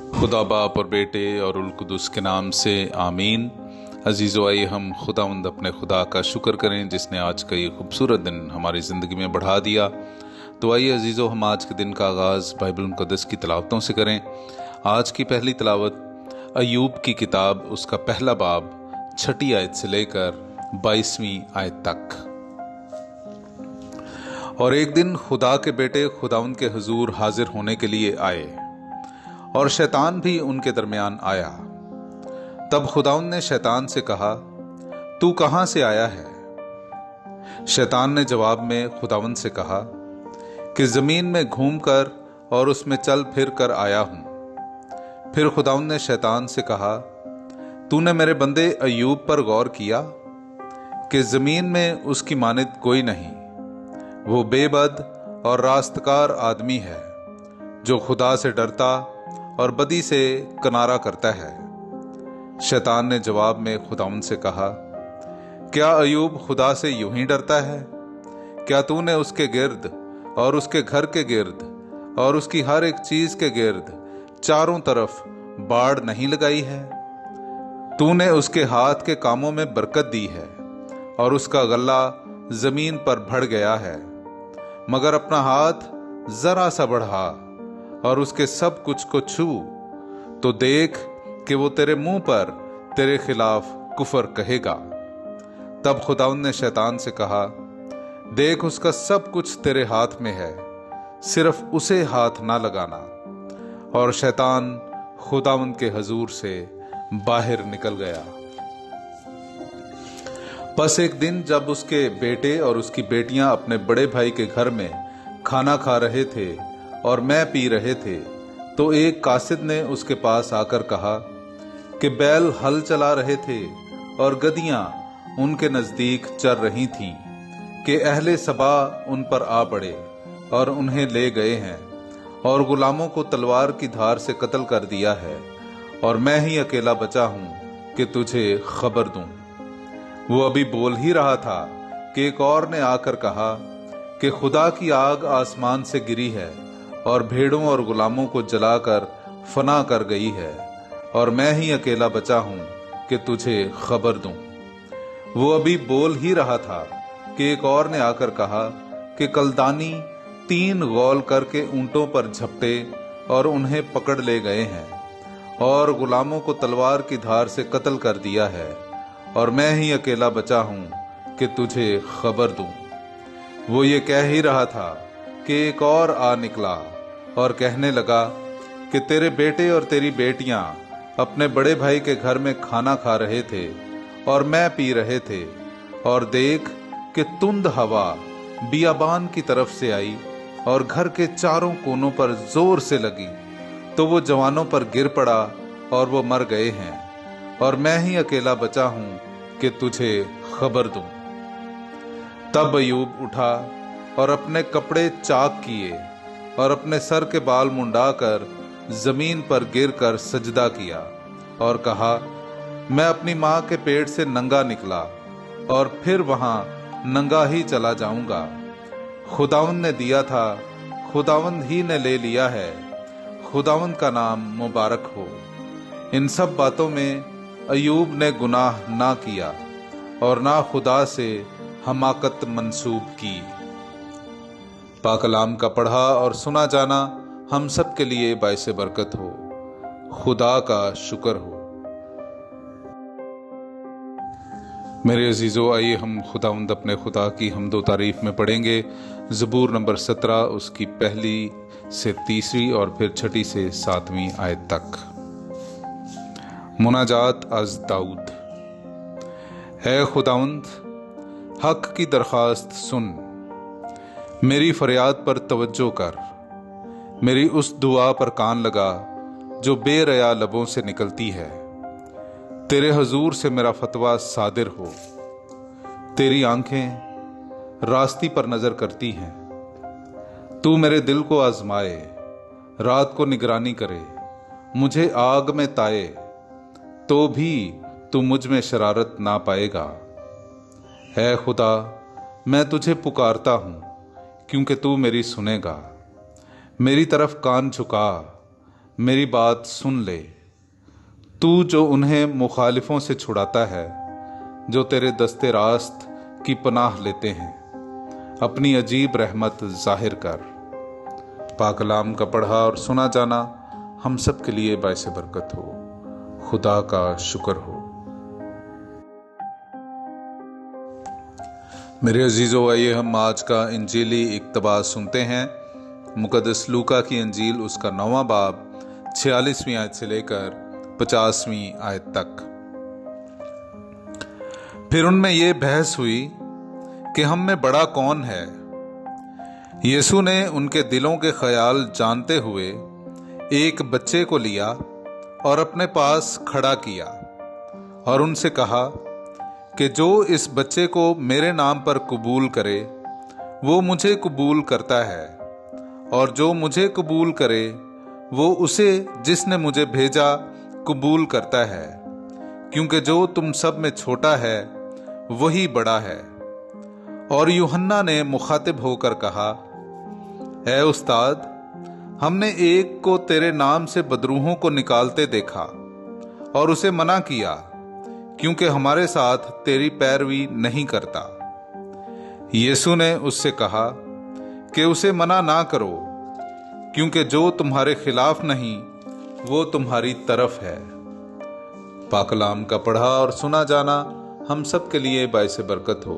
खुदा बाप और बेटे और उल कुदुस के नाम से आमीन। अजीज़ो, आइए हम खुदावंद अपने खुदा का शुक्र करें जिसने आज का ये खूबसूरत दिन हमारी ज़िंदगी में बढ़ा दिया। तो आइए अजीज़ो, हम आज के दिन का आगाज़ बाइबल मुक़द्दस की तिलावतों से करें। आज की पहली तिलावत अय्यूब की किताब, उसका पहला बाब 6 आयत से लेकर 22वीं आयत तक। और एक दिन खुदा के बेटे खुदावंद के हुजूर हाजिर होने के लिए आए और शैतान भी उनके दरमियान आया। तब खुदावंद ने शैतान से कहा, तू कहां से आया है? शैतान ने जवाब में खुदावंद से कहा कि जमीन में घूमकर और उसमें चल फिर कर आया हूं। फिर खुदावंद ने शैतान से कहा, तूने मेरे बंदे अय्यूब पर गौर किया कि जमीन में उसकी मानित कोई नहीं। वो बेबद और रास्तकार आदमी है जो खुदा से डरता और बदी से किनारा करता है। शैतान ने जवाब में खुदावंद से कहा, क्या अय्यूब खुदा से यूं ही डरता है? क्या तूने उसके गिर्द और उसके घर के गिर्द और उसकी हर एक चीज के गिर्द चारों तरफ बाड़ नहीं लगाई है? तूने उसके हाथ के कामों में बरकत दी है और उसका गला जमीन पर भर गया है। मगर अपना हाथ जरा सा बढ़ा और उसके सब कुछ को छू तो देख कि वो तेरे मुंह पर तेरे खिलाफ कुफर कहेगा। तब खुदावंद ने शैतान से कहा, देख, उसका सब कुछ तेरे हाथ में है, सिर्फ उसे हाथ ना लगाना। और शैतान खुदावंद के हुजूर से बाहर निकल गया। बस एक दिन जब उसके बेटे और उसकी बेटियां अपने बड़े भाई के घर में खाना खा रहे थे और मैं पी रहे थे, तो एक कासिद ने उसके पास आकर कहा कि बैल हल चला रहे थे और गधियां उनके नजदीक चर रही थीं कि अहले सबा उन पर आ पड़े और उन्हें ले गए हैं और गुलामों को तलवार की धार से कत्ल कर दिया है, और मैं ही अकेला बचा हूं कि तुझे खबर दूं। वो अभी बोल ही रहा था कि एक और ने आकर कहा कि खुदा की आग आसमान से गिरी है और भेड़ों और गुलामों को जलाकर फना कर गई है, और मैं ही अकेला बचा हूं कि तुझे खबर दूं। वो अभी बोल ही रहा था कि एक और ने आकर कहा कि कलदानी 3 गौल करके ऊंटों पर झपटे और उन्हें पकड़ ले गए हैं और गुलामों को तलवार की धार से कत्ल कर दिया है, और मैं ही अकेला बचा हूं कि तुझे खबर दूं। वो ये कह ही रहा था कि एक और आ निकला और कहने लगा कि तेरे बेटे और तेरी बेटियां अपने बड़े भाई के घर में खाना खा रहे थे और मैं पी रहे थे, और देख कि तुंद हवा बियाबान की तरफ से आई और घर के चारों कोनों पर जोर से लगी, तो वो जवानों पर गिर पड़ा और वो मर गए हैं, और मैं ही अकेला बचा हूं कि तुझे खबर दूं। तब अय्यूब उठा और अपने कपड़े चाक किए और अपने सर के बाल मुंडाकर जमीन पर गिरकर सजदा किया और कहा, मैं अपनी मां के पेट से नंगा निकला और फिर वहां नंगा ही चला जाऊंगा। खुदावंद ने दिया था, खुदावंद ही ने ले लिया है, खुदावंद का नाम मुबारक हो। इन सब बातों में अय्यूब ने गुनाह ना किया और ना खुदा से हमाकत मंसूब की। पाक कलाम का पढ़ा और सुना जाना हम सब के लिए बाइसे बरकत हो। खुदा का शुक्र हो। मेरे अजीजों, आइए हम खुदावंद अपने खुदा की हम्दो तारीफ में पढ़ेंगे ज़बूर नंबर 17, उसकी 1 से 3 और फिर 6 से 7वीं आयत तक। मुनाजात अज दाऊद। है खुदावंद, हक की दरखास्त सुन, मेरी फरियाद पर तवज्जो कर, मेरी उस दुआ पर कान लगा जो बेरया लबों से निकलती है। तेरे हुजूर से मेरा फतवा सादिर हो। तेरी आंखें रास्ती पर नजर करती हैं। तू मेरे दिल को आजमाए, रात को निगरानी करे, मुझे आग में ताए, तो भी तू मुझ में शरारत ना पाएगा। है खुदा, मैं तुझे पुकारता हूं क्योंकि तू मेरी सुनेगा। मेरी तरफ कान झुका, मेरी बात सुन ले। तू जो उन्हें मुखालिफों से छुड़ाता है, जो तेरे दस्ते रास्त की पनाह लेते हैं, अपनी अजीब रहमत जाहिर कर। पाक कलाम का पढ़ा और सुना जाना हम सब के लिए बाइस बरकत हो। खुदा का शुक्र हो। मेरे अजीजों, आइए हम आज का इंजीली इक्तबास सुनते हैं। मुकद्दस लूका की इंजील, उसका 9वां बाब 46वीं आयत से लेकर 50वीं आयत तक। फिर उनमें यह बहस हुई कि हम में बड़ा कौन है। यीशु ने उनके दिलों के ख्याल जानते हुए एक बच्चे को लिया और अपने पास खड़ा किया और उनसे कहा कि जो इस बच्चे को मेरे नाम पर कबूल करे वो मुझे कबूल करता है, और जो मुझे कबूल करे वो उसे जिसने मुझे भेजा कबूल करता है, क्योंकि जो तुम सब में छोटा है वही बड़ा है। और यूहन्ना ने मुखातिब होकर कहा, ऐ उस्ताद, हमने एक को तेरे नाम से बदरूहों को निकालते देखा और उसे मना किया, क्योंकि हमारे साथ तेरी पैरवी नहीं करता। यीशु ने उससे कहा कि उसे मना ना करो, क्योंकि जो तुम्हारे खिलाफ नहीं वो तुम्हारी तरफ है। पाक कलाम का पढ़ा और सुना जाना हम सब के लिए बाइस बरकत हो।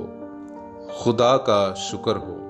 खुदा का शुक्र हो।